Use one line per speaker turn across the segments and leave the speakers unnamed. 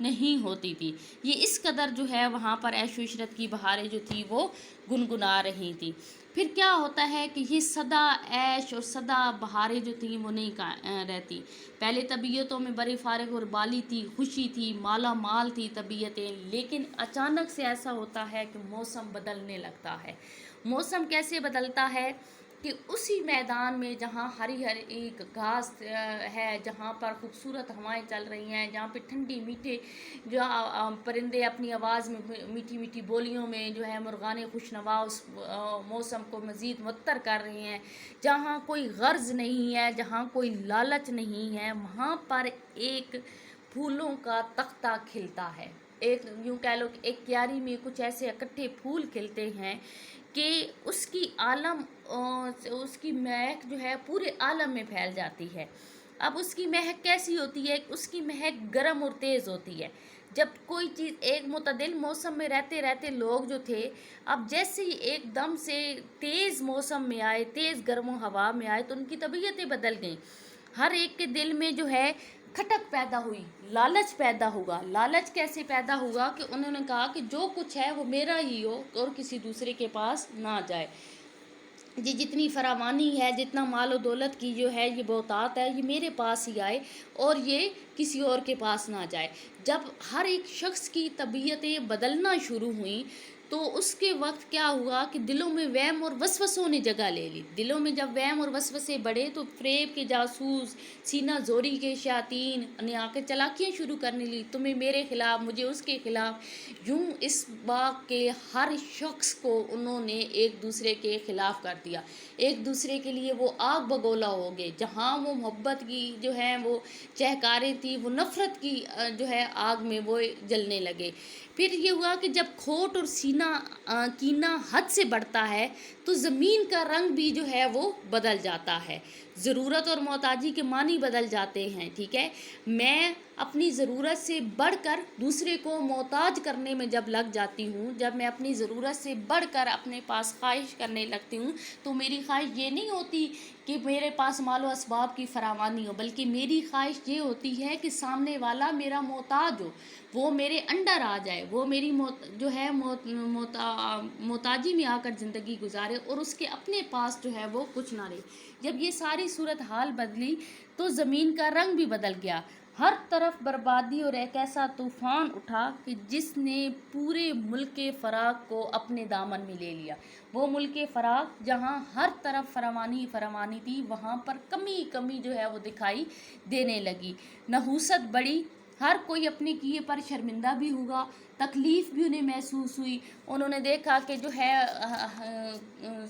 نہیں ہوتی تھی. یہ اس قدر جو ہے وہاں پر عیش و عشرت کی بہاریں جو تھی وہ گنگنا رہی تھی. پھر کیا ہوتا ہے کہ یہ سدا عیش اور سدا بہاریں جو تھیں وہ نہیں رہتی. پہلے طبیعتوں میں بڑی فارغ اور بالی تھی، خوشی تھی، مالا مال تھی طبیعتیں، لیکن اچانک سے ایسا ہوتا ہے کہ موسم بدلنے لگتا ہے. موسم کیسے بدلتا ہے کہ اسی میدان میں جہاں ہری ہری ایک گھاس ہے، جہاں پر خوبصورت ہوائیں چل رہی ہیں، جہاں پہ ٹھنڈی میٹھے جو پرندے اپنی آواز میں میٹھی میٹھی بولیوں میں جو ہے مرغان خوشنوا اس موسم کو مزید معطر کر رہے ہیں، جہاں کوئی غرض نہیں ہے، جہاں کوئی لالچ نہیں ہے، وہاں پر ایک پھولوں کا تختہ کھلتا ہے. ایک یوں کہہ لو کہ ایک کیاری میں کچھ ایسے اکٹھے پھول کھلتے ہیں کہ اس کی مہک جو ہے پورے عالم میں پھیل جاتی ہے. اب اس کی مہک کیسی ہوتی ہے؟ اس کی مہک گرم اور تیز ہوتی ہے. جب کوئی چیز ایک معتدل موسم میں رہتے رہتے لوگ جو تھے، اب جیسے ہی ایک دم سے تیز موسم میں آئے، تیز گرم و ہوا میں آئے تو ان کی طبیعتیں بدل گئیں. ہر ایک کے دل میں جو ہے کھٹک پیدا ہوئی، لالچ پیدا ہوگا. لالچ کیسے پیدا ہوگا کہ انہوں نے کہا کہ جو کچھ ہے وہ میرا ہی ہو اور کسی دوسرے کے پاس نہ جائے. یہ جتنی فراوانی ہے، جتنا مال و دولت کی جو ہے یہ بہتات ہے، یہ میرے پاس ہی آئے اور یہ کسی اور کے پاس نہ جائے. جب ہر ایک شخص کی طبیعتیں بدلنا شروع ہوئیں تو اس کے وقت کیا ہوا کہ دلوں میں وہم اور وسوسوں نے جگہ لے لی. دلوں میں جب وہم اور وسوسے بڑھے تو فریب کے جاسوس، سینہ زوری کے شیاطین نے آ کے چلاکیاں شروع کرنے لی، تمہیں میرے خلاف، مجھے اس کے خلاف. یوں اس باغ کے ہر شخص کو انہوں نے ایک دوسرے کے خلاف کر دیا. ایک دوسرے کے لیے وہ آگ بگولا ہو گئے. جہاں وہ محبت کی جو ہے وہ چہکاریں تھی، وہ نفرت کی جو ہے آگ میں وہ جلنے لگے. پھر یہ ہوا کہ جب کھوٹ اور کینہ حد سے بڑھتا ہے تو زمین کا رنگ بھی جو ہے وہ بدل جاتا ہے. ضرورت اور محتاجی کے معنی بدل جاتے ہیں. ٹھیک ہے، میں اپنی ضرورت سے بڑھ کر دوسرے کو محتاج کرنے میں جب لگ جاتی ہوں، جب میں اپنی ضرورت سے بڑھ کر اپنے پاس خواہش کرنے لگتی ہوں تو میری خواہش یہ نہیں ہوتی کہ میرے پاس مال و اسباب کی فراوانی ہو، بلکہ میری خواہش یہ ہوتی ہے کہ سامنے والا میرا محتاج ہو، وہ میرے انڈر آ جائے، وہ میری جو ہے محتاجی میں آ کر زندگی گزارے اور اس کے اپنے پاس جو ہے وہ کچھ نہ رہے. جب یہ ساری صورتحال بدلی تو زمین کا رنگ بھی بدل گیا. ہر طرف بربادی اور ایک ایسا طوفان اٹھا کہ جس نے پورے ملک فراق کو اپنے دامن میں لے لیا. وہ ملک فراق جہاں ہر طرف فراوانی تھی، وہاں پر کمی جو ہے وہ دکھائی دینے لگی. نحوست بڑی، ہر کوئی اپنے کیے پر شرمندہ بھی ہوگا، تکلیف بھی انہیں محسوس ہوئی. انہوں نے دیکھا کہ جو ہے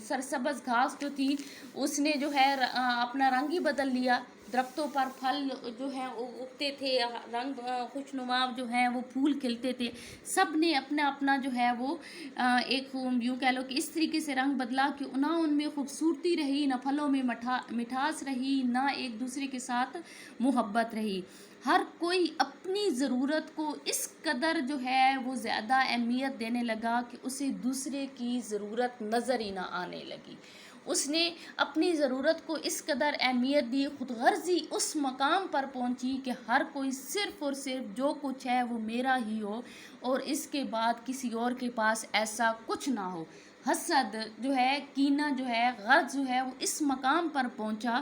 سرسبز گھاس جو تھی اس نے جو ہے اپنا رنگ ہی بدل لیا. درختوں پر پھل جو ہیں اگتے تھے، رنگ خوشنما جو ہیں وہ پھول کھلتے تھے. سب نے اپنا اپنا جو ہے وہ ایک یوں کہہ لو کہ اس طریقے سے رنگ بدلا کہ نہ ان میں خوبصورتی رہی، نہ پھلوں میں مٹھاس رہی، نہ ایک دوسرے کے ساتھ محبت رہی. ہر کوئی اپنی ضرورت کو اس قدر جو ہے وہ زیادہ اہمیت دینے لگا کہ اسے دوسرے کی ضرورت نظر ہی نہ آنے لگی. اس نے اپنی ضرورت کو اس قدر اہمیت دی، خود غرضی اس مقام پر پہنچی کہ ہر کوئی صرف اور صرف جو کچھ ہے وہ میرا ہی ہو اور اس کے بعد کسی اور کے پاس ایسا کچھ نہ ہو. حسد جو ہے، کینہ جو ہے، غرض جو ہے وہ اس مقام پر پہنچا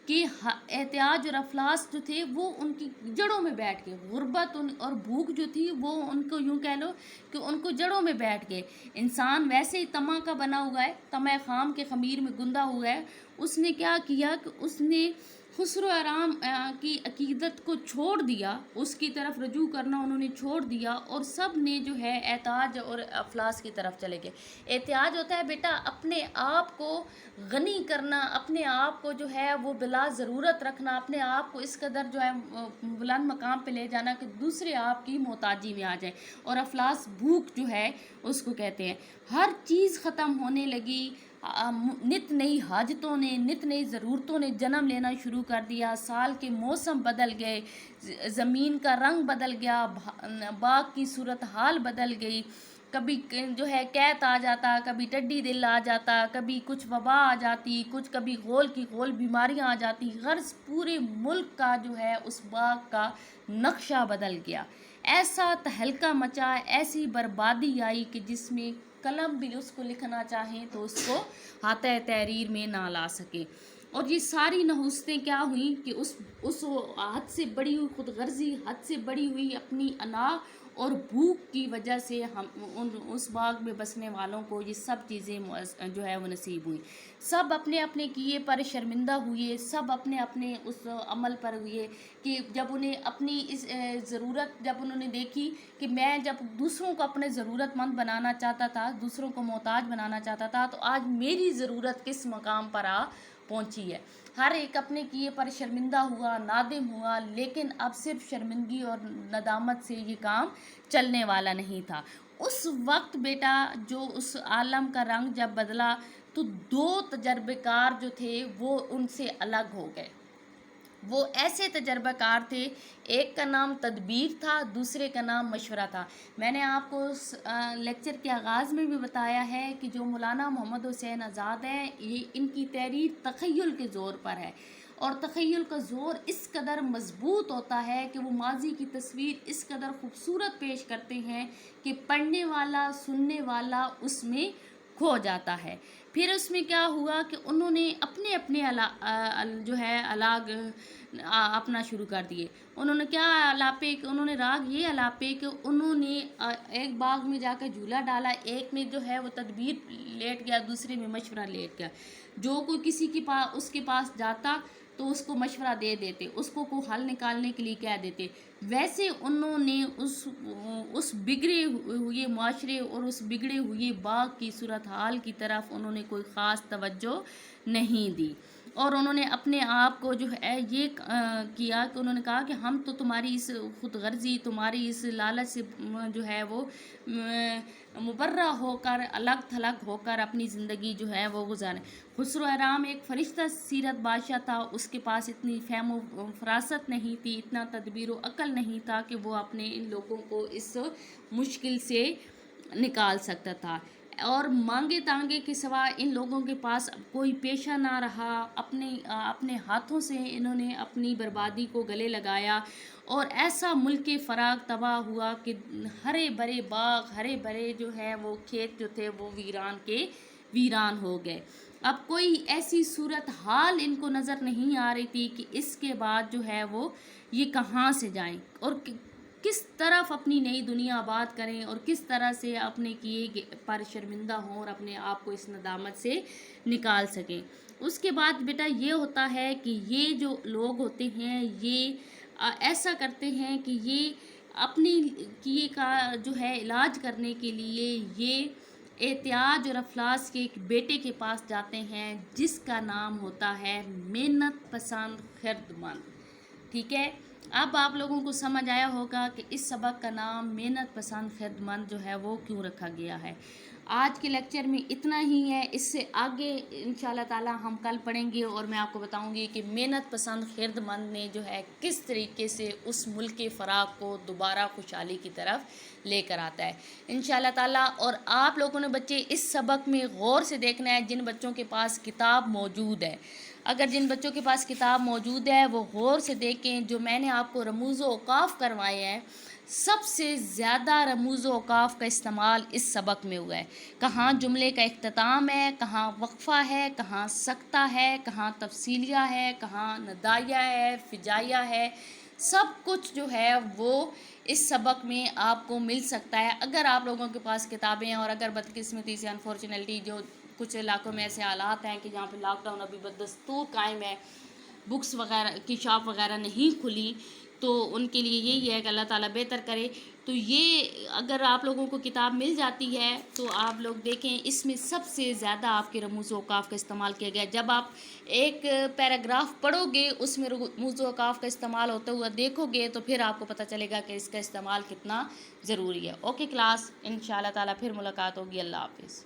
کہ احتیاج اور افلاس جو تھے وہ ان کی جڑوں میں بیٹھ گئے. غربت اور بھوک جو تھی وہ ان کو یوں کہہ لو کہ ان کو جڑوں میں بیٹھ گئے. انسان ویسے ہی طمع کا بنا ہوا ہے، طمع خام کے خمیر میں گندا ہوا ہے. اس نے کیا کیا کہ اس نے خسرو آرام کی عقیدت کو چھوڑ دیا، اس کی طرف رجوع کرنا انہوں نے چھوڑ دیا اور سب نے جو ہے احتیاج اور افلاس کی طرف چلے گئے. احتیاج ہوتا ہے بیٹا اپنے آپ کو غنی کرنا، اپنے آپ کو جو ہے وہ بلا ضرورت رکھنا، اپنے آپ کو اس قدر جو ہے بلند مقام پہ لے جانا کہ دوسرے آپ کی محتاجی میں آ جائے. اور افلاس بھوک جو ہے اس کو کہتے ہیں. ہر چیز ختم ہونے لگی. نت نئی حاجتوں نے، نت نئی ضرورتوں نے جنم لینا شروع کر دیا. سال کے موسم بدل گئے، زمین کا رنگ بدل گیا، باغ کی صورتحال بدل گئی. کبھی جو ہے قحط آ جاتا، کبھی ٹڈی دل آ جاتا، کبھی کچھ وبا آ جاتی، کبھی غول کی غول بیماریاں آ جاتی، غرض پورے ملک کا جو ہے اس باغ کا نقشہ بدل گیا. ایسا تہلکہ مچا، ایسی بربادی آئی کہ جس میں قلم بھی اس کو لکھنا چاہیں تو اس کو ہاتھ تحریر میں نہ لا سکے. اور یہ ساری نحوستیں کیا ہوئیں کہ اس حد سے بڑی ہوئی خود غرضی، حد سے بڑی ہوئی اپنی انا اور بھوک کی وجہ سے ہم اس باغ میں بسنے والوں کو یہ سب چیزیں جو ہے وہ نصیب ہوئیں. سب اپنے اپنے کیے پر شرمندہ ہوئے، سب اپنے اپنے اس عمل پر ہوئے کہ جب انہیں اپنی اس ضرورت جب انہوں نے دیکھی کہ میں جب دوسروں کو اپنے ضرورت مند بنانا چاہتا تھا، دوسروں کو محتاج بنانا چاہتا تھا، تو آج میری ضرورت کس مقام پر پہنچی ہے. ہر ایک اپنے کیے پر شرمندہ ہوا، نادم ہوا، لیکن اب صرف شرمندگی اور ندامت سے یہ کام چلنے والا نہیں تھا. اس وقت بیٹا جو اس عالم کا رنگ جب بدلا تو 2 تجربے کار جو تھے وہ ان سے الگ ہو گئے. وہ ایسے تجربہ کار تھے، ایک کا نام تدبیر تھا، دوسرے کا نام مشورہ تھا. میں نے آپ کو لیکچر کے آغاز میں بھی بتایا ہے کہ جو مولانا محمد حسین آزاد ہیں، یہ ان کی تحریر تخیل کے زور پر ہے، اور تخیل کا زور اس قدر مضبوط ہوتا ہے کہ وہ ماضی کی تصویر اس قدر خوبصورت پیش کرتے ہیں کہ پڑھنے والا، سننے والا اس میں کھو جاتا ہے. پھر اس میں کیا ہوا کہ انہوں نے اپنے اپنے جو ہے الاگ اپنا شروع کر دیے. انہوں نے کیا الاپے کہ انہوں نے راگ یہ الاپے کہ انہوں نے ایک باغ میں جا کر جھولا ڈالا، ایک میں جو ہے وہ تدبیر لیٹ گیا، دوسرے میں مشورہ لیٹ گیا. جو کوئی کسی کے پاس اس کے پاس جاتا تو اس کو مشورہ دے دیتے، اس کو حل نکالنے کے لیے کہہ دیتے. ویسے انہوں نے اس بگڑے ہوئے معاشرے اور اس بگڑے ہوئے باغ کی صورتحال کی طرف انہوں نے کوئی خاص توجہ نہیں دی، اور انہوں نے اپنے آپ کو جو ہے یہ کیا کہ انہوں نے کہا کہ ہم تو تمہاری اس خود غرضی، تمہاری اس لالچ سے جو ہے وہ مبرہ ہو کر، الگ تھلگ ہو کر اپنی زندگی جو ہے وہ گزاریں. خسرو اہرام ایک فرشتہ سیرت بادشاہ تھا، اس کے پاس اتنی فہم و فراست نہیں تھی، اتنا تدبیر و عقل نہیں تھا کہ وہ اپنے ان لوگوں کو اس مشکل سے نکال سکتا تھا. اور مانگے تانگے کے سوا ان لوگوں کے پاس کوئی پیشہ نہ رہا. اپنے ہاتھوں سے انہوں نے اپنی بربادی کو گلے لگایا، اور ایسا ملک فراغ تباہ ہوا کہ ہرے بھرے باغ، ہرے بھرے جو ہے وہ کھیت جو تھے وہ ویران کے ویران ہو گئے. اب کوئی ایسی صورت حال ان کو نظر نہیں آ رہی تھی کہ اس کے بعد جو ہے وہ یہ کہاں سے جائیں اور کس طرف اپنی نئی دنیا آباد کریں، اور کس طرح سے اپنے کیے پر شرمندہ ہوں اور اپنے آپ کو اس ندامت سے نکال سکیں. اس کے بعد بیٹا یہ ہوتا ہے کہ یہ جو لوگ ہوتے ہیں یہ ایسا کرتے ہیں کہ یہ اپنی کیے کا جو ہے علاج کرنے کے لیے یہ احتیاج اور افلاس کے ایک بیٹے کے پاس جاتے ہیں جس کا نام ہوتا ہے محنت پسند خردمند. ٹھیک ہے، اب آپ لوگوں کو سمجھ آیا ہوگا کہ اس سبق کا نام محنت پسند خردمند جو ہے وہ کیوں رکھا گیا ہے. آج کے لیکچر میں اتنا ہی ہے، اس سے آگے انشاءاللہ تعالی ہم کل پڑھیں گے، اور میں آپ کو بتاؤں گی کہ محنت پسند خردمند نے جو ہے کس طریقے سے اس ملک فراغ کو دوبارہ خوشحالی کی طرف لے کر آتا ہے انشاءاللہ تعالی. اور آپ لوگوں نے بچے اس سبق میں غور سے دیکھنا ہے. جن بچوں کے پاس کتاب موجود ہے، اگر جن بچوں کے پاس کتاب موجود ہے وہ غور سے دیکھیں. جو میں نے آپ کو رموز و اوقاف کروائے ہیں، سب سے زیادہ رموز و اوقاف کا استعمال اس سبق میں ہوا ہے. کہاں جملے کا اختتام ہے، کہاں وقفہ ہے، کہاں سکتہ ہے، کہاں تفصیلیہ ہے، کہاں ندائیہ ہے، فجائیہ ہے، سب کچھ جو ہے وہ اس سبق میں آپ کو مل سکتا ہے اگر آپ لوگوں کے پاس کتابیں ہیں. اور اگر بدقسمتی سے انفارچونیٹلی جو کچھ علاقوں میں ایسے حالات ہیں کہ جہاں پہ لاک ڈاؤن ابھی بدستور قائم ہے، بکس وغیرہ کی شاپ وغیرہ نہیں کھلی، تو ان کے لیے یہی ہے کہ اللہ تعالیٰ بہتر کرے. تو یہ اگر آپ لوگوں کو کتاب مل جاتی ہے تو آپ لوگ دیکھیں، اس میں سب سے زیادہ آپ کے رموز و اوقاف کا استعمال کیا گیا. جب آپ ایک پیراگراف پڑھو گے اس میں رموز و اوقاف کا استعمال ہوتا ہوا دیکھو گے تو پھر آپ کو پتہ چلے گا کہ اس کا استعمال کتنا ضروری ہے. اوکے کلاس، انشاءاللہ تعالیٰ پھر ملاقات ہوگی. اللہ حافظ.